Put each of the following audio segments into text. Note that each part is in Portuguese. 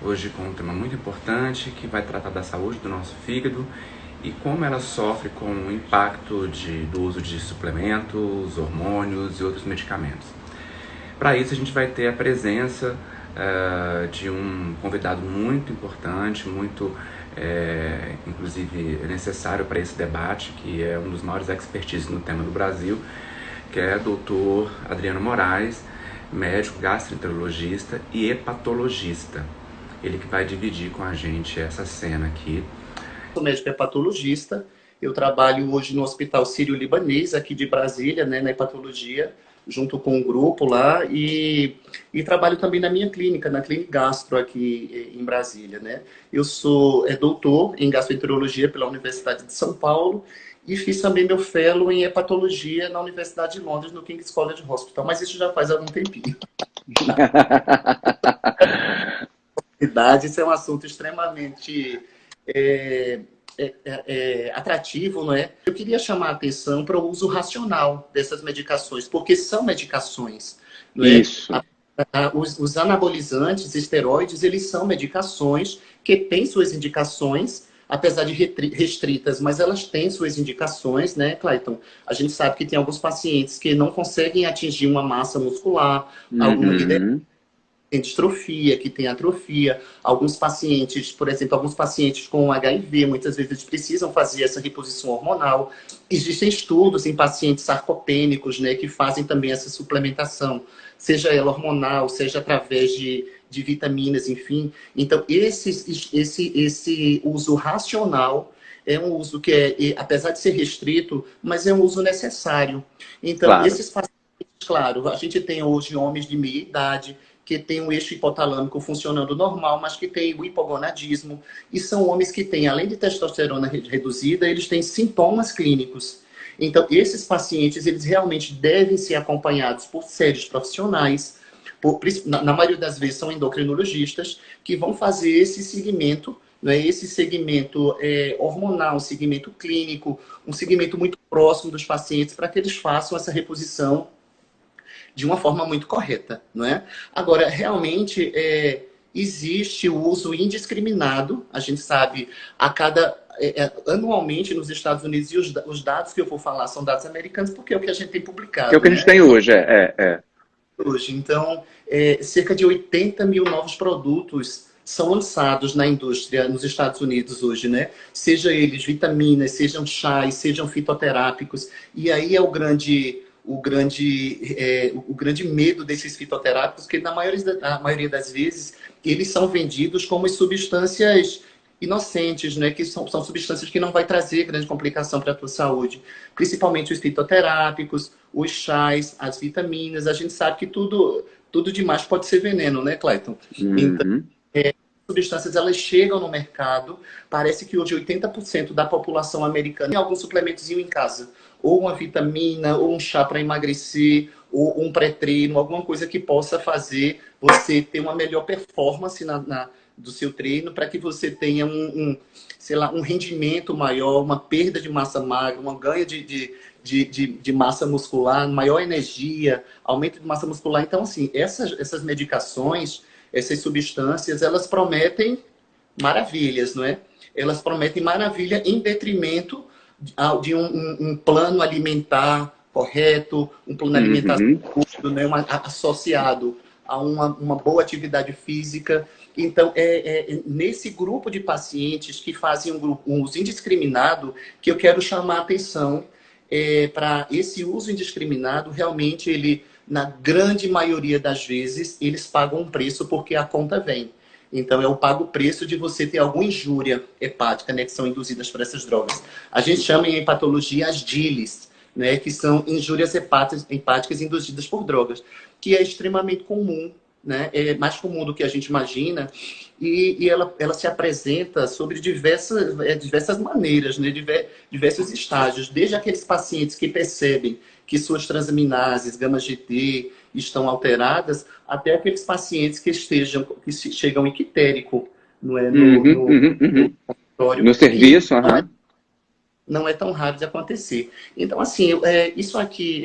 hoje com um tema muito importante que vai tratar da saúde do nosso fígado e como ela sofre com o impacto do uso de suplementos, hormônios e outros medicamentos. Para isso a gente vai ter a presença de um convidado muito importante, inclusive necessário para esse debate, que é um dos maiores expertises no tema do Brasil, que é o Dr. Adriano Moraes, médico gastroenterologista e hepatologista. Ele que vai dividir com a gente essa cena aqui. Sou médico hepatologista, eu trabalho hoje no Hospital Sírio-Libanês, aqui de Brasília, né, na hepatologia, junto com um grupo lá, e trabalho também na minha clínica, na Clínica Gastro, aqui em Brasília, né. Eu sou doutor em gastroenterologia pela Universidade de São Paulo, e fiz também meu fellow em hepatologia na Universidade de Londres, no King's College Hospital, mas isso já faz algum tempinho. Isso é um assunto extremamente atrativo, não é? Eu queria chamar a atenção para o uso racional dessas medicações, porque são medicações, não é? Isso. Os anabolizantes, esteroides, eles são medicações que têm suas indicações, apesar de restritas, mas elas têm suas indicações, né, Clayton? A gente sabe que tem alguns pacientes que não conseguem atingir uma massa muscular, alguma que tem distrofia, que tem atrofia. Alguns pacientes, por exemplo, alguns pacientes com HIV, muitas vezes precisam fazer essa reposição hormonal. Existem estudos em pacientes sarcopênicos, né, que fazem também essa suplementação, seja ela hormonal, seja através de vitaminas, enfim. Então, esse uso racional é um uso que apesar de ser restrito, mas é um uso necessário. Então, claro. Esses pacientes, claro, a gente tem hoje homens de meia idade, que tem um eixo hipotalâmico funcionando normal, mas que tem o hipogonadismo. E são homens que têm, além de testosterona reduzida, eles têm sintomas clínicos. Então, esses pacientes, eles realmente devem ser acompanhados por sérios profissionais. Na maioria das vezes, são endocrinologistas que vão fazer esse segmento, né, esse segmento hormonal, um segmento clínico, um segmento muito próximo dos pacientes, para que eles façam essa reposição de uma forma muito correta, não é? Agora, realmente, existe o uso indiscriminado, a gente sabe, anualmente nos Estados Unidos, e os dados que eu vou falar são dados americanos, porque é o que a gente tem publicado. Que é o que a gente tem hoje, Hoje, então, cerca de 80 mil novos produtos são lançados na indústria nos Estados Unidos hoje, né? Seja eles vitaminas, sejam chás, sejam fitoterápicos, e aí é o grande medo desses fitoterápicos, que na maioria das vezes eles são vendidos como substâncias inocentes, né? Que são substâncias que não vai trazer grande complicação para a tua saúde. Principalmente os fitoterápicos, os chás, as vitaminas. A gente sabe que tudo demais pode ser veneno, né, Clayton? Então, substâncias, elas chegam no mercado. Parece que hoje 80% da população americana tem algum suplementozinho em casa. Ou uma vitamina, ou um chá para emagrecer, ou um pré-treino, alguma coisa que possa fazer você ter uma melhor performance do seu treino, para que você tenha um rendimento maior, uma perda de massa magra, um ganho de massa muscular, maior energia, aumento de massa muscular. Então, assim, essas medicações, essas substâncias, elas prometem maravilhas, não é? Elas prometem maravilha em detrimento de um plano alimentar correto, um plano alimentar justo, né? Associado a uma boa atividade física. Então, nesse grupo de pacientes que fazem um uso indiscriminado que eu quero chamar a atenção para esse uso indiscriminado. Realmente, na grande maioria das vezes, eles pagam um preço porque a conta vem. Então, eu pago o preço de você ter alguma injúria hepática, né, que são induzidas por essas drogas. A gente chama em hepatologia as DILIs, né, que são injúrias hepáticas induzidas por drogas, que é extremamente comum, né, é mais comum do que a gente imagina, e ela se apresenta sobre diversas maneiras, né, diversos estágios, desde aqueles pacientes que percebem que suas transaminases, gama-GT, estão alteradas, até aqueles pacientes que chegam em quitérico, não é? No serviço, não é tão raro de acontecer. Então, assim, isso aqui,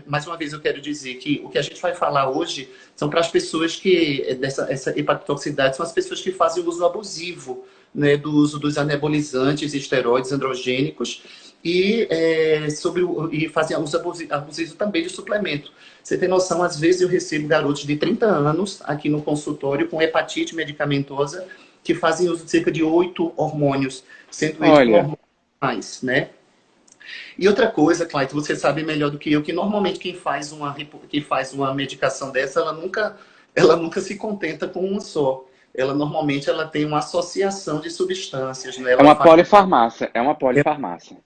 mais uma vez eu quero dizer que o que a gente vai falar hoje são para as pessoas que, essa hepatotoxicidade, são as pessoas que fazem uso abusivo, né, do uso dos anabolizantes, esteroides androgênicos, e fazem uso abusivo também de suplemento. Você tem noção, às vezes eu recebo garotos de 30 anos aqui no consultório com hepatite medicamentosa que fazem uso de cerca de 8 hormônios, sendo eles com hormônios mais, né? E outra coisa, Clayton, você sabe melhor do que eu, que normalmente quem faz uma medicação dessa, ela nunca se contenta com uma só. Normalmente ela tem uma associação de substâncias, né? É uma polifarmácia, é uma polifarmácia.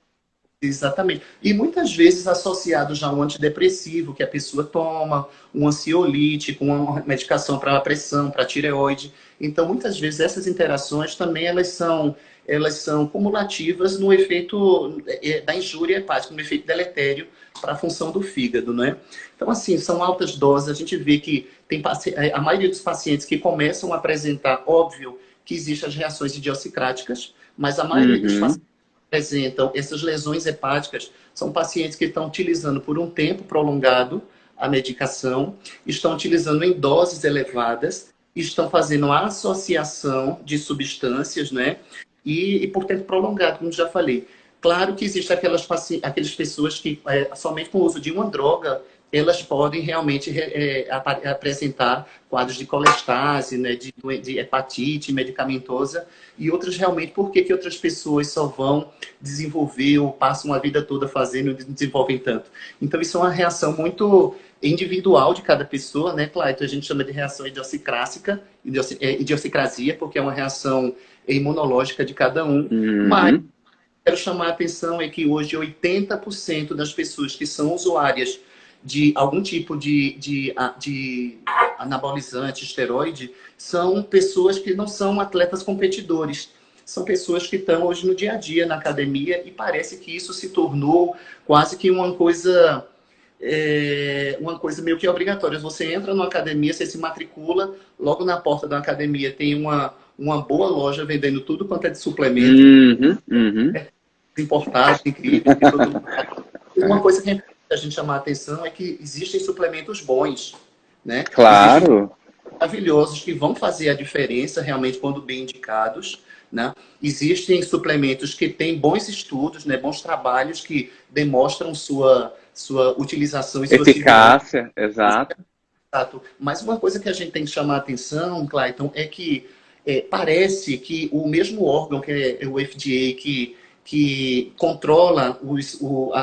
Exatamente. E muitas vezes associado já a um antidepressivo que a pessoa toma, um ansiolítico, uma medicação para a pressão, para a tireoide. Então, muitas vezes essas interações também elas são cumulativas no efeito da injúria hepática, no efeito deletério para a função do fígado, né? Então, assim, são altas doses. A gente vê que a maioria dos pacientes que começam a apresentar, óbvio que existem as reações idiosincráticas, mas a maioria dos pacientes apresentam essas lesões hepáticas são pacientes que estão utilizando por um tempo prolongado a medicação, estão utilizando em doses elevadas, estão fazendo a associação de substâncias, né? E por tempo prolongado, como já falei. Claro que existem aquelas pessoas que somente com o uso de uma droga elas podem realmente apresentar quadros de colestase, né, de hepatite medicamentosa, e outras realmente, por que outras pessoas só vão desenvolver ou passam a vida toda fazendo e não desenvolvem tanto? Então, isso é uma reação muito individual de cada pessoa, né, Clayton? A gente chama de reação idiosincrasia, porque é uma reação imunológica de cada um, mas quero chamar a atenção é que hoje 80% das pessoas que são usuárias de algum tipo de anabolizante, esteroide, são pessoas que não são atletas competidores. São pessoas que estão hoje no dia a dia na academia e parece que isso se tornou quase que uma coisa meio que obrigatória. Você entra numa academia, você se matricula, logo na porta da academia tem uma boa loja vendendo tudo quanto é de suplemento. Importado, incrível. Uma coisa que a gente chamar a atenção é que existem suplementos bons, né? Claro. Maravilhosos que vão fazer a diferença realmente quando bem indicados, né? Existem suplementos que têm bons estudos, né? Bons trabalhos que demonstram sua utilização e sua eficácia, exato. Mas uma coisa que a gente tem que chamar a atenção, Clayton, é que parece que o mesmo órgão que é o FDA, que controla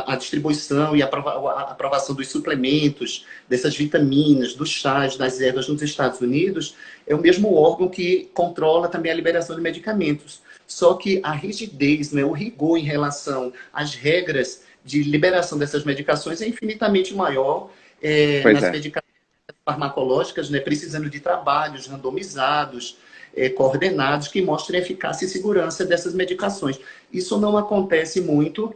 a distribuição e a aprovação dos suplementos, dessas vitaminas, dos chás, das ervas nos Estados Unidos, é o mesmo órgão que controla também a liberação de medicamentos. Só que a rigidez, né, o rigor em relação às regras de liberação dessas medicações é infinitamente maior nas medicações farmacológicas, né, precisando de trabalhos randomizados, coordenados que mostrem eficácia e segurança dessas medicações. Isso não acontece muito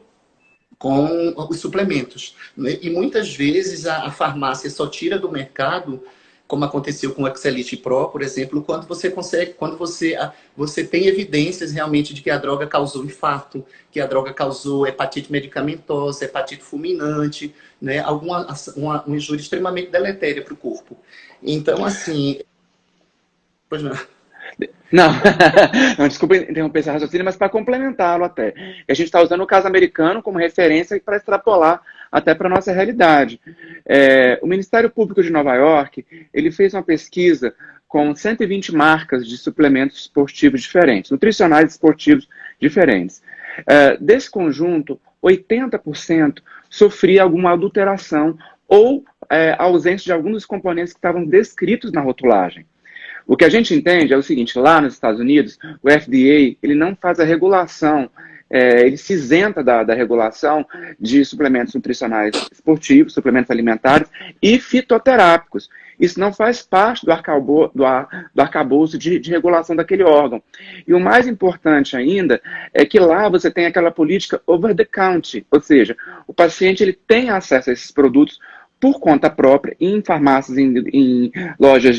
com os suplementos, né? E muitas vezes a farmácia só tira do mercado, como aconteceu com o Excelite Pro, por exemplo, quando você tem evidências realmente de que a droga causou infarto, que a droga causou hepatite medicamentosa, hepatite fulminante, né? Uma injúria extremamente deletéria para o corpo. Então, assim... Pois não. Não, desculpa interromper esse raciocínio, mas para complementá-lo até. A gente está usando o caso americano como referência para extrapolar até para a nossa realidade. O Ministério Público de Nova York, ele fez uma pesquisa com 120 marcas de suplementos esportivos diferentes, nutricionais esportivos diferentes. Desse conjunto, 80% sofria alguma adulteração ou ausência de alguns dos componentes que estavam descritos na rotulagem. O que a gente entende é o seguinte: lá nos Estados Unidos, o FDA ele não faz a regulação, ele se isenta da regulação de suplementos nutricionais esportivos, suplementos alimentares e fitoterápicos. Isso não faz parte do arcabouço de regulação daquele órgão. E o mais importante ainda é que lá você tem aquela política over the counter, ou seja, o paciente ele tem acesso a esses produtos por conta própria, em farmácias, em lojas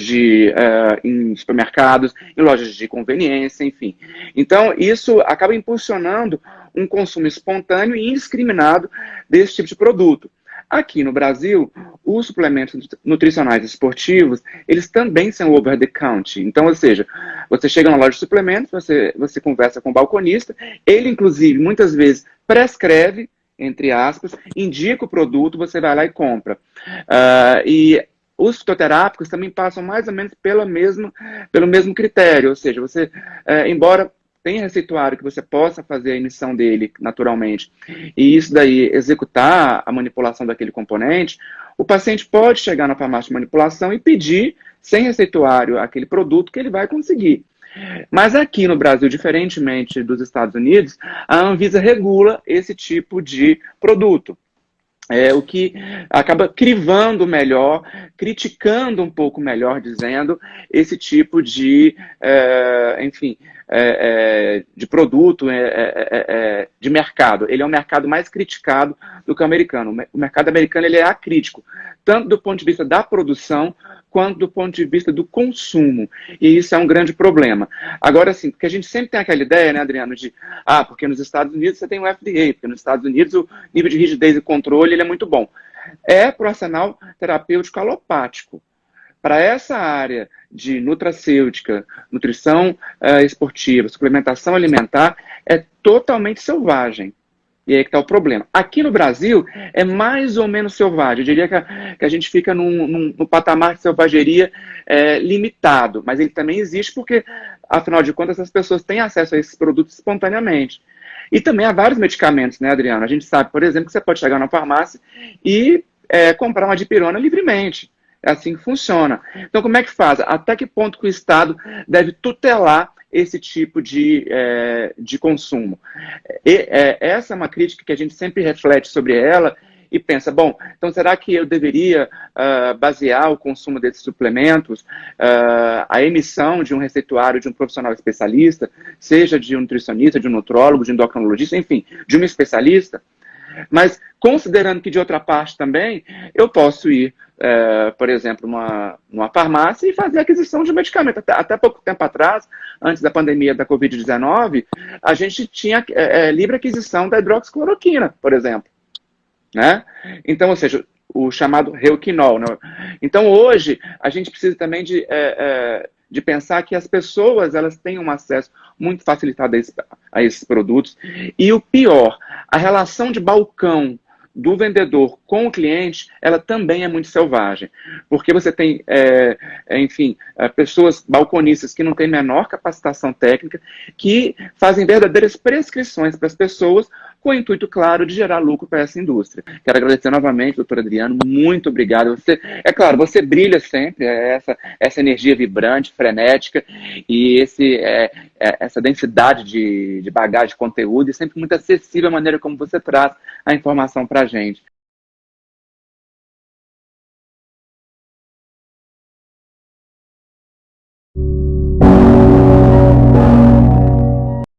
em supermercados, em lojas de conveniência, enfim. Então, isso acaba impulsionando um consumo espontâneo e indiscriminado desse tipo de produto. Aqui no Brasil, os suplementos nutricionais esportivos, eles também são over the counter. Então, ou seja, você chega na loja de suplementos, você conversa com o balconista, ele, inclusive, muitas vezes prescreve, entre aspas, indica o produto, você vai lá e compra. E os fitoterápicos também passam mais ou menos pelo mesmo critério, ou seja, você, embora tenha receituário que você possa fazer a emissão dele naturalmente, e isso daí executar a manipulação daquele componente, o paciente pode chegar na farmácia de manipulação e pedir, sem receituário, aquele produto que ele vai conseguir. Mas aqui no Brasil, diferentemente dos Estados Unidos, a Anvisa regula esse tipo de produto. O que acaba crivando melhor, criticando um pouco melhor, dizendo, esse tipo de, de produto, de mercado. Ele é um mercado mais criticado do que o americano. O mercado americano ele é acrítico, tanto do ponto de vista da produção, quanto do ponto de vista do consumo. E isso é um grande problema. Agora, sim, porque a gente sempre tem aquela ideia, né, Adriano, de, porque nos Estados Unidos você tem o FDA, porque nos Estados Unidos o nível de rigidez e controle ele é muito bom. Para o arsenal terapêutico alopático. Para essa área de nutracêutica, nutrição esportiva, suplementação alimentar, é totalmente selvagem. E aí que está o problema. Aqui no Brasil, é mais ou menos selvagem. Eu diria que a gente fica num patamar de selvageria limitado. Mas ele também existe porque, afinal de contas, as pessoas têm acesso a esses produtos espontaneamente. E também há vários medicamentos, né, Adriano? A gente sabe, por exemplo, que você pode chegar na farmácia e comprar uma dipirona livremente. É assim que funciona. Então, como é que faz? Até que ponto que o Estado deve tutelar esse tipo de consumo? Essa é uma crítica que a gente sempre reflete sobre ela e pensa, bom, então será que eu deveria basear o consumo desses suplementos, a emissão de um receituário de um profissional especialista, seja de um nutricionista, de um nutrólogo, de um endocrinologista, enfim, de um especialista? Mas, considerando que, de outra parte também, eu posso ir, por exemplo, numa farmácia e fazer aquisição de um medicamento. Até pouco tempo atrás, antes da pandemia da Covid-19, a gente tinha livre aquisição da hidroxicloroquina, por exemplo. Né? Então, ou seja, o chamado Reuquinol. Né? Então, hoje, a gente precisa também de pensar que as pessoas elas têm um acesso muito facilitado a esses produtos. E o pior, a relação de balcão do vendedor com o cliente, ela também é muito selvagem. Porque você tem, pessoas balconistas que não têm menor capacitação técnica, que fazem verdadeiras prescrições para as pessoas, com o intuito, claro, de gerar lucro para essa indústria. Quero agradecer novamente, doutor Adriano, muito obrigado. Você brilha sempre, essa energia vibrante, frenética, e essa densidade de bagagem de conteúdo, e sempre muito acessível a maneira como você traz a informação para a gente.